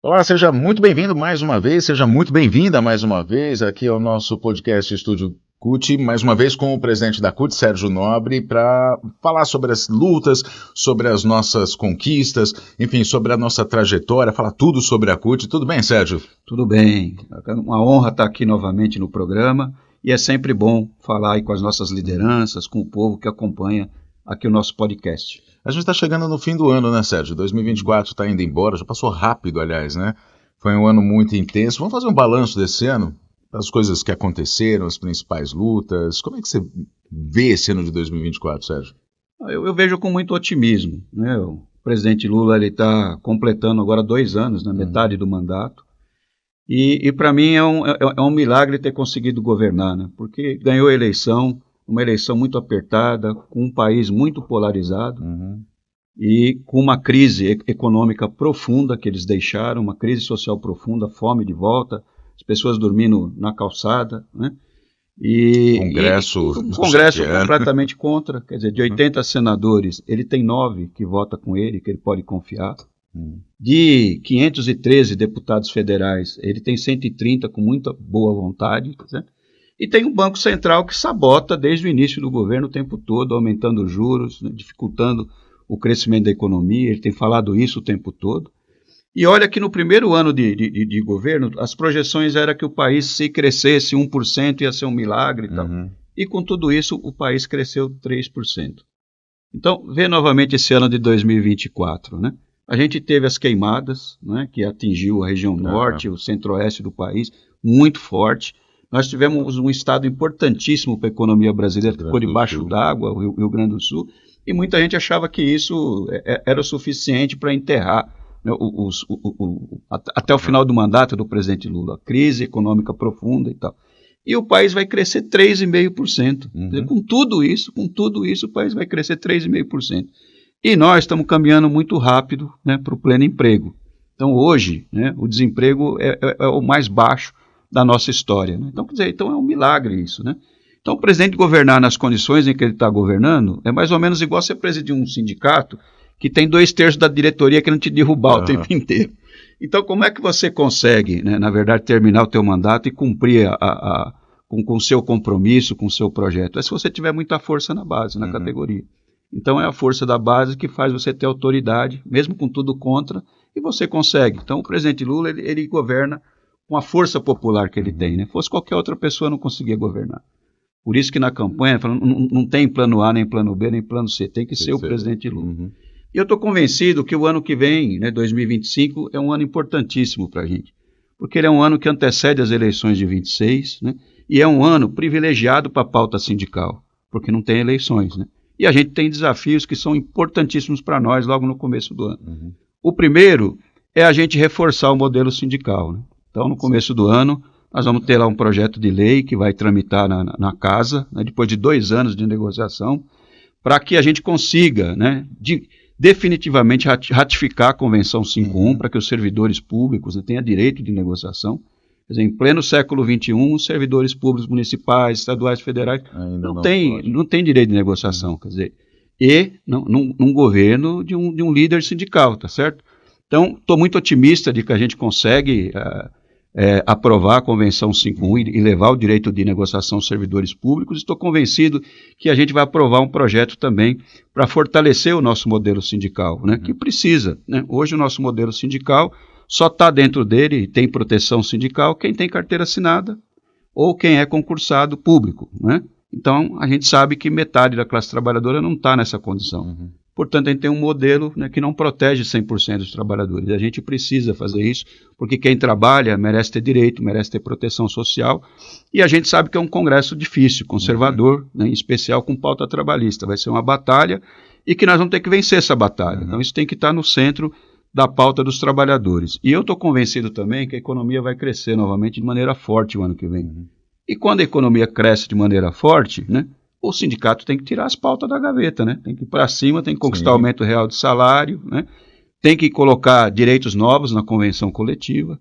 Olá, seja muito bem-vindo mais uma vez, seja muito bem-vinda mais uma vez aqui ao nosso podcast Estúdio CUT, mais uma vez com o presidente da CUT, Sérgio Nobre, para falar sobre as lutas, sobre as nossas conquistas, enfim, sobre a nossa trajetória, falar tudo sobre a CUT. Tudo bem, Sérgio? Tudo bem, é uma honra estar aqui novamente no programa e é sempre bom falar aí com as nossas lideranças, com o povo que acompanha aqui o nosso podcast. A gente está chegando no fim do ano, né, Sérgio? 2024 está indo embora, já passou rápido, aliás, né? Foi um ano muito intenso. Vamos fazer um balanço desse ano? Das coisas que aconteceram, as principais lutas. Como é que você vê esse ano de 2024, Sérgio? Eu vejo com muito otimismo, né? O presidente Lula está completando agora 2 anos, na metade do mandato, e para mim é um milagre ter conseguido governar, né? Porque ganhou a eleição, uma eleição muito apertada, com um país muito polarizado, e com uma crise econômica profunda que eles deixaram, uma crise social profunda, fome de volta, as pessoas dormindo na calçada, né? Um Congresso completamente contra, quer dizer, de 80 senadores, ele tem 9 que votam com ele, que ele pode confiar. De 513 deputados federais, ele tem 130 com muita boa vontade, né? E tem um Banco Central que sabota desde o início do governo o tempo todo, aumentando os juros, né, dificultando o crescimento da economia, ele tem falado isso o tempo todo. E olha que no primeiro ano de governo, as projeções eram que o país, se crescesse 1%, ia ser um milagre e tal. E com tudo isso, o país cresceu 3%. Então, vê novamente esse ano de 2024, né? A gente teve as queimadas, né, que atingiu a região norte, o centro-oeste do país, muito forte. Nós tivemos um estado importantíssimo para a economia brasileira, que ficou debaixo d'água, o Rio Grande do Sul, e muita gente achava que isso era o suficiente para enterrar, né, até o final do mandato do presidente Lula, a crise econômica profunda e tal. E o país vai crescer 3,5%. Com tudo isso, o país vai crescer 3,5%. E nós estamos caminhando muito rápido, né, para o pleno emprego. Então, hoje, né, o desemprego é o mais baixo da nossa história, né? Então, quer dizer, então é um milagre isso, né? Então, o presidente governar nas condições em que ele está governando é mais ou menos igual você presidir um sindicato que tem 2/3 da diretoria querendo te derrubar o tempo inteiro. Então, como é que você consegue, né, na verdade, terminar o teu mandato e cumprir com o seu compromisso, com o seu projeto? É se você tiver muita força na base, na categoria. Então, é a força da base que faz você ter autoridade, mesmo com tudo contra, e você consegue. Então, o presidente Lula, ele governa com a força popular que ele tem, né? Fosse qualquer outra pessoa, não conseguia governar. Por isso que na campanha não tem plano A, nem plano B, nem plano C, tem que ser o presidente Lula. E eu estou convencido que o ano que vem, né, 2025, é um ano importantíssimo para a gente, porque ele é um ano que antecede as eleições de 26, né, e é um ano privilegiado para a pauta sindical, porque não tem eleições, né? E a gente tem desafios que são importantíssimos para nós logo no começo do ano. O primeiro é a gente reforçar o modelo sindical, né? Então, no começo do ano, nós vamos ter lá um projeto de lei que vai tramitar na casa, né, depois de 2 anos de negociação, para que a gente consiga, né, definitivamente ratificar a Convenção 51, para que os servidores públicos, né, tenham direito de negociação. Quer dizer, em pleno século XXI, os servidores públicos municipais, estaduais, federais, não tem direito de negociação, quer dizer, e num governo de um líder sindical, tá certo? Então, estou muito otimista de que a gente consegue aprovar a Convenção 51 e levar o direito de negociação aos servidores públicos. Estou convencido que a gente vai aprovar um projeto também para fortalecer o nosso modelo sindical, né, que precisa, né? Hoje o nosso modelo sindical só está dentro dele e tem proteção sindical quem tem carteira assinada ou quem é concursado público, né? Então, a gente sabe que metade da classe trabalhadora não está nessa condição. Portanto, a gente tem um modelo, né, que não protege 100% dos trabalhadores. A gente precisa fazer isso, porque quem trabalha merece ter direito, merece ter proteção social. E a gente sabe que é um congresso difícil, conservador, né, em especial com pauta trabalhista. Vai ser uma batalha e que nós vamos ter que vencer essa batalha. Então, isso tem que estar no centro da pauta dos trabalhadores. E eu estou convencido também que a economia vai crescer novamente de maneira forte o ano que vem. E quando a economia cresce de maneira forte, né, o sindicato tem que tirar as pautas da gaveta, né? Tem que ir para cima, tem que conquistar aumento real de salário, né? Tem que colocar direitos novos na convenção coletiva.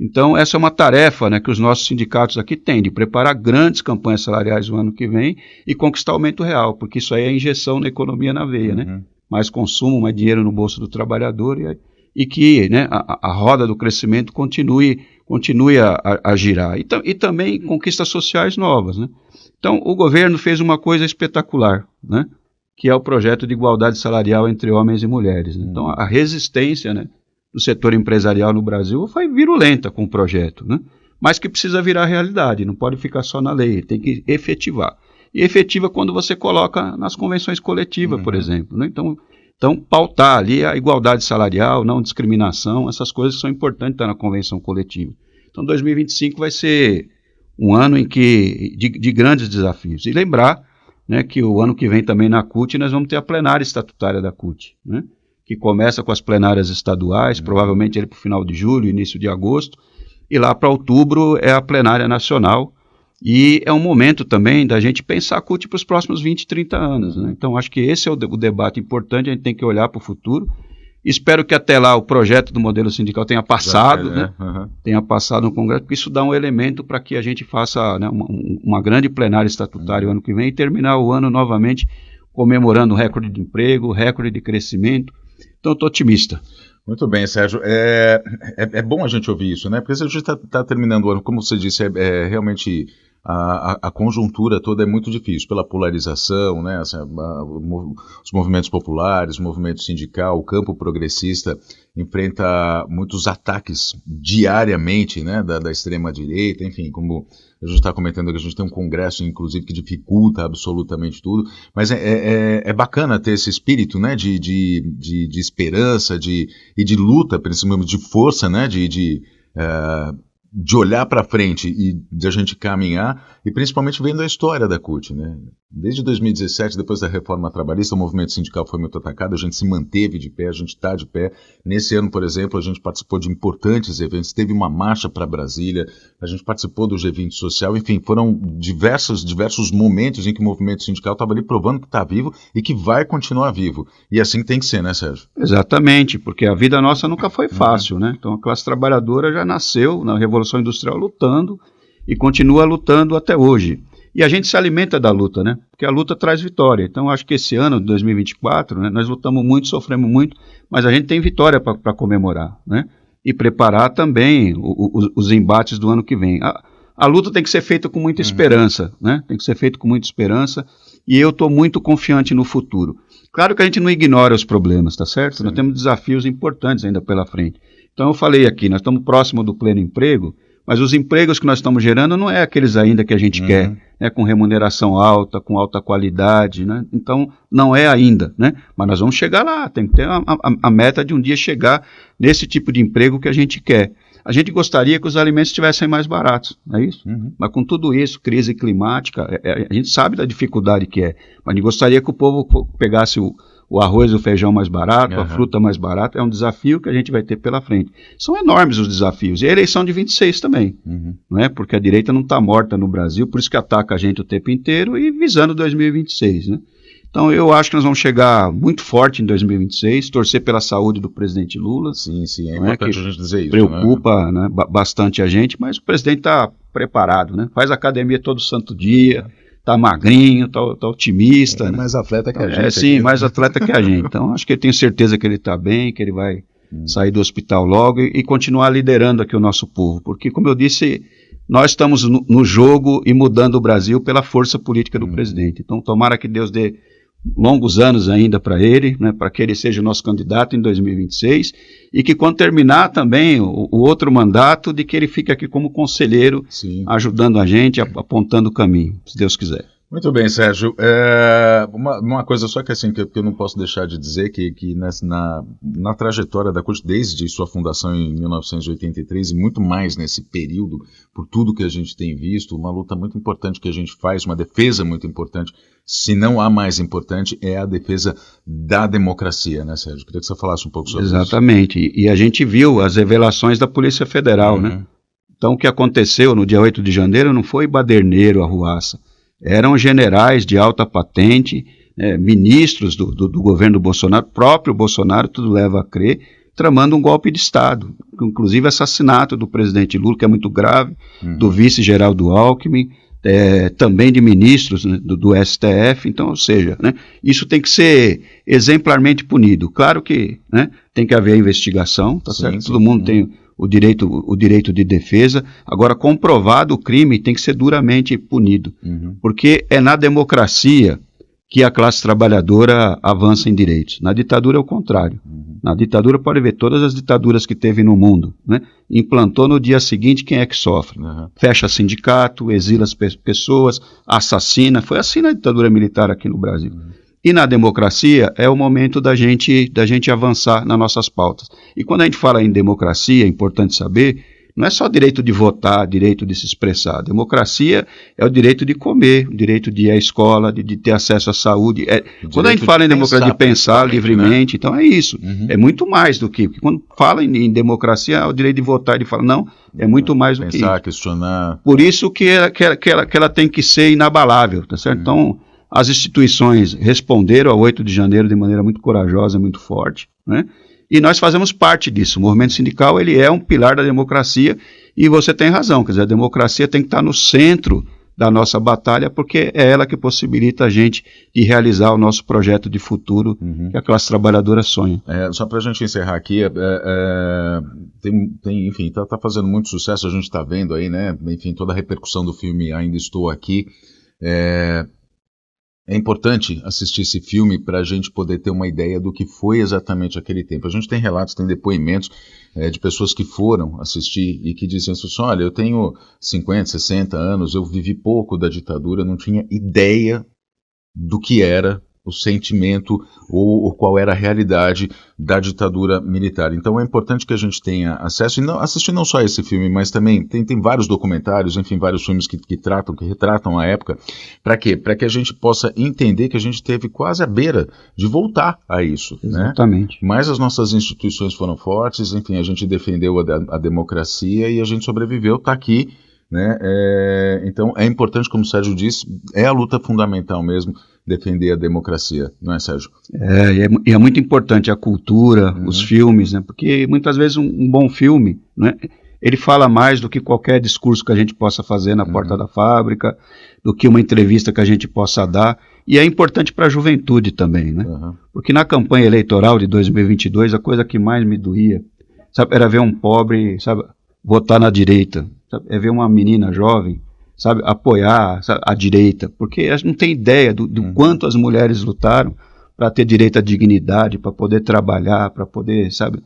Então, essa é uma tarefa, né, que os nossos sindicatos aqui têm, de preparar grandes campanhas salariais no ano que vem e conquistar aumento real, porque isso aí é injeção na economia na veia, né? Mais consumo, mais dinheiro no bolso do trabalhador e que, né, a roda do crescimento continue a girar. E também conquistas sociais novas, né? Então, o governo fez uma coisa espetacular, né, que é o projeto de igualdade salarial entre homens e mulheres. Né? Então, a resistência, né, do setor empresarial no Brasil foi virulenta com o projeto, né? Mas que precisa virar realidade, não pode ficar só na lei, tem que efetivar. E efetiva quando você coloca nas convenções coletivas, por exemplo. Né? Então, pautar ali a igualdade salarial, não discriminação, essas coisas são importantes estar na convenção coletiva. Então, 2025 vai ser um ano em que de grandes desafios. E lembrar, né, que o ano que vem também na CUT nós vamos ter a plenária estatutária da CUT, né, que começa com as plenárias estaduais, provavelmente ele para o final de julho, início de agosto, e lá para outubro é a plenária nacional, e é um momento também da gente pensar a CUT para os próximos 20, 30 anos. Né? Então acho que esse é o debate importante, a gente tem que olhar para o futuro. Espero que até lá o projeto do modelo sindical tenha passado, né? Tenha passado no Congresso, porque isso dá um elemento para que a gente faça, né, uma grande plenária estatutária ano que vem e terminar o ano novamente comemorando o recorde de emprego, recorde de crescimento. Então, eu estou otimista. Muito bem, Sérgio. É bom a gente ouvir isso, né? Porque a gente está terminando o ano, como você disse, realmente a conjuntura toda é muito difícil, pela polarização, né? Os movimentos populares, o movimento sindical, o campo progressista enfrenta muitos ataques diariamente, né, da extrema-direita, enfim, como a gente está comentando que a gente tem um congresso, inclusive, que dificulta absolutamente tudo, mas é bacana ter esse espírito, né, de esperança e de luta, principalmente de força, né, de olhar para frente e de a gente caminhar, e principalmente vendo a história da CUT, né? Desde 2017, depois da reforma trabalhista, o movimento sindical foi muito atacado, a gente se manteve de pé, a gente está de pé. Nesse ano, por exemplo, a gente participou de importantes eventos, teve uma marcha para Brasília, a gente participou do G20 Social, enfim, foram diversos momentos em que o movimento sindical estava ali provando que está vivo e que vai continuar vivo. E assim tem que ser, né, Sérgio? Exatamente, porque a vida nossa nunca foi fácil, né? Então a classe trabalhadora já nasceu na Revolução Industrial lutando e continua lutando até hoje. E a gente se alimenta da luta, né? Porque a luta traz vitória. Então, acho que esse ano, 2024, né, nós lutamos muito, sofremos muito, mas a gente tem vitória para comemorar, né? E preparar também os embates do ano que vem. A luta tem que ser feita com muita esperança, né? Tem que ser feita com muita esperança, e eu estou muito confiante no futuro. Claro que a gente não ignora os problemas, tá certo? Sim. Nós temos desafios importantes ainda pela frente. Então, eu falei aqui, nós estamos próximo do pleno emprego, mas os empregos que nós estamos gerando não é aqueles ainda que a gente quer, né, com remuneração alta, com alta qualidade, né? Então, não é ainda, né? Mas nós vamos chegar lá, tem que ter a meta de um dia chegar nesse tipo de emprego que a gente quer. A gente gostaria que os alimentos estivessem mais baratos, não é isso? Mas com tudo isso, crise climática, a gente sabe da dificuldade que é, mas a gente gostaria que o povo pegasse o arroz e o feijão mais barato, a fruta mais barata. É um desafio que a gente vai ter pela frente. São enormes os desafios. E a eleição de 26 também, não é? Porque a direita não está morta no Brasil, por isso que ataca a gente o tempo inteiro e visando 2026, né? Então eu acho que nós vamos chegar muito forte em 2026, torcer pela saúde do presidente Lula. Sim, é importante a gente dizer isso. Preocupa, né, bastante a gente, mas o presidente está preparado, né? Faz academia todo santo dia, tá magrinho, tá otimista. É, né? Mais atleta que a gente. Sim, mais atleta que a gente. Então, acho que eu tenho certeza que ele está bem, que ele vai sair do hospital logo e continuar liderando aqui o nosso povo. Porque, como eu disse, nós estamos no jogo e mudando o Brasil pela força política do presidente. Então, tomara que Deus dê longos anos ainda para ele, né, para que ele seja o nosso candidato em 2026 e que quando terminar também o outro mandato, de que ele fique aqui como conselheiro, ajudando a gente, apontando o caminho, se Deus quiser. Muito bem, Sérgio. Uma coisa só que, assim, que eu não posso deixar de dizer, que na trajetória da CUT, desde sua fundação em 1983 e muito mais nesse período, por tudo que a gente tem visto, uma luta muito importante que a gente faz, uma defesa muito importante, se não a mais importante, é a defesa da democracia, né, Sérgio? Queria que você falasse um pouco sobre isso. Exatamente. E a gente viu as revelações da Polícia Federal, né? Então, o que aconteceu no dia 8 de janeiro não foi baderneiro, arruaça. Eram generais de alta patente, ministros do governo Bolsonaro, próprio Bolsonaro, tudo leva a crer, tramando um golpe de Estado, inclusive assassinato do presidente Lula, que é muito grave, do vice-Geraldo Alckmin, também de ministros, né, do STF, então, ou seja, né, isso tem que ser exemplarmente punido. Claro que, né, tem que haver investigação, tá certo? Todo mundo tem o direito de defesa. Agora, comprovado o crime, tem que ser duramente punido, porque é na democracia que a classe trabalhadora avança em direitos. Na ditadura é o contrário. Na ditadura, pode ver todas as ditaduras que teve no mundo, né? Implantou no dia seguinte, quem é que sofre? Fecha sindicato, exila as pessoas, assassina. Foi assim na ditadura militar aqui no Brasil. E na democracia é o momento da gente avançar nas nossas pautas. E quando a gente fala em democracia, é importante saber, não é só direito de votar, direito de se expressar. Democracia é o direito de comer, o direito de ir à escola, de ter acesso à saúde. Quando a gente fala em democracia, de pensar livremente, né? Então é isso. É muito mais do que... Porque quando fala em democracia, é o direito de votar, de falar, não, é muito mais do que isso. Pensar, questionar. Por isso que ela tem que ser inabalável, tá certo? Então, as instituições responderam ao 8 de janeiro de maneira muito corajosa, muito forte, né? E nós fazemos parte disso. O movimento sindical, ele é um pilar da democracia, e você tem razão, quer dizer, a democracia tem que estar no centro da nossa batalha, porque é ela que possibilita a gente de realizar o nosso projeto de futuro que a classe trabalhadora sonha. Só para a gente encerrar aqui, enfim, está fazendo muito sucesso, a gente está vendo aí, né? Enfim, toda a repercussão do filme Ainda Estou Aqui. É importante assistir esse filme para a gente poder ter uma ideia do que foi exatamente aquele tempo. A gente tem relatos, tem depoimentos de pessoas que foram assistir e que diziam assim, olha, eu tenho 50, 60 anos, eu vivi pouco da ditadura, não tinha ideia do que era o sentimento ou qual era a realidade da ditadura militar. Então é importante que a gente tenha acesso, e assistir não só esse filme, mas também tem vários documentários, enfim, vários filmes que retratam a época. Para quê? Para que a gente possa entender que a gente esteve quase à beira de voltar a isso. Exatamente. Né? Mas as nossas instituições foram fortes, enfim, a gente defendeu a democracia e a gente sobreviveu, está aqui. Né? Então é importante, como o Sérgio disse, é a luta fundamental mesmo, defender a democracia, não é, Sérgio? E é muito importante a cultura, os filmes, né? Porque muitas vezes um bom filme, né? Ele fala mais do que qualquer discurso que a gente possa fazer na porta da fábrica, do que uma entrevista que a gente possa dar, e é importante para a juventude também, né? Porque na campanha eleitoral de 2022, a coisa que mais me doía, sabe, era ver um pobre, sabe, votar na direita, sabe, é ver uma menina jovem, sabe, apoiar, sabe, a direita, porque a gente não tem ideia do quanto as mulheres lutaram para ter direito à dignidade, para poder trabalhar, para poder, sabe,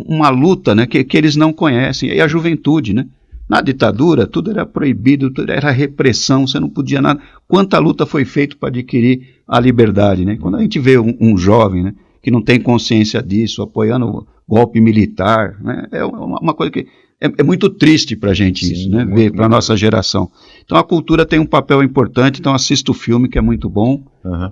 uma luta, né, que eles não conhecem. E a juventude, né, na ditadura tudo era proibido, tudo era repressão, você não podia nada. Quanta luta foi feita para adquirir a liberdade, né? Quando a gente vê um jovem, né, que não tem consciência disso, apoiando o golpe militar, né, é uma coisa que é muito triste para a gente. Sim, isso, né? Ver para a nossa geração. Então a cultura tem um papel importante, então assista o filme, que é muito bom,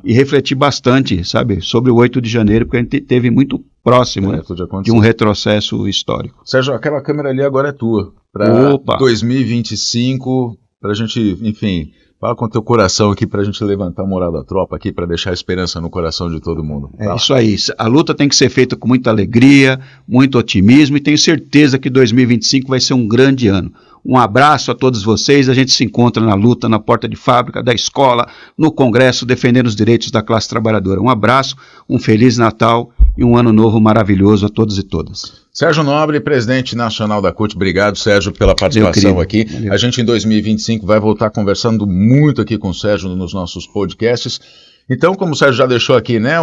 e refletir bastante, sabe, sobre o 8 de janeiro, porque a gente teve muito próximo, né, de um retrocesso histórico. Sérgio, aquela câmera ali agora é tua, para 2025, para a gente, enfim... Fala com o teu coração aqui para a gente levantar a moral da tropa aqui, para deixar a esperança no coração de todo mundo. É isso aí. A luta tem que ser feita com muita alegria, muito otimismo, e tenho certeza que 2025 vai ser um grande ano. Um abraço a todos vocês, a gente se encontra na luta, na porta de fábrica, da escola, no Congresso, defendendo os direitos da classe trabalhadora. Um abraço, um Feliz Natal e um ano novo maravilhoso a todos e todas. Sérgio Nobre, presidente nacional da CUT, obrigado, Sérgio, pela participação aqui. Valeu. A gente em 2025 vai voltar conversando muito aqui com o Sérgio nos nossos podcasts. Então, como o Sérgio já deixou aqui, né,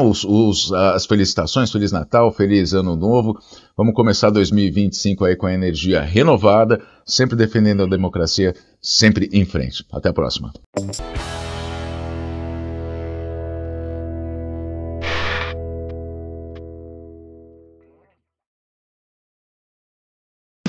as felicitações, Feliz Natal, Feliz Ano Novo, vamos começar 2025 aí com a energia renovada, sempre defendendo a democracia, sempre em frente. Até a próxima.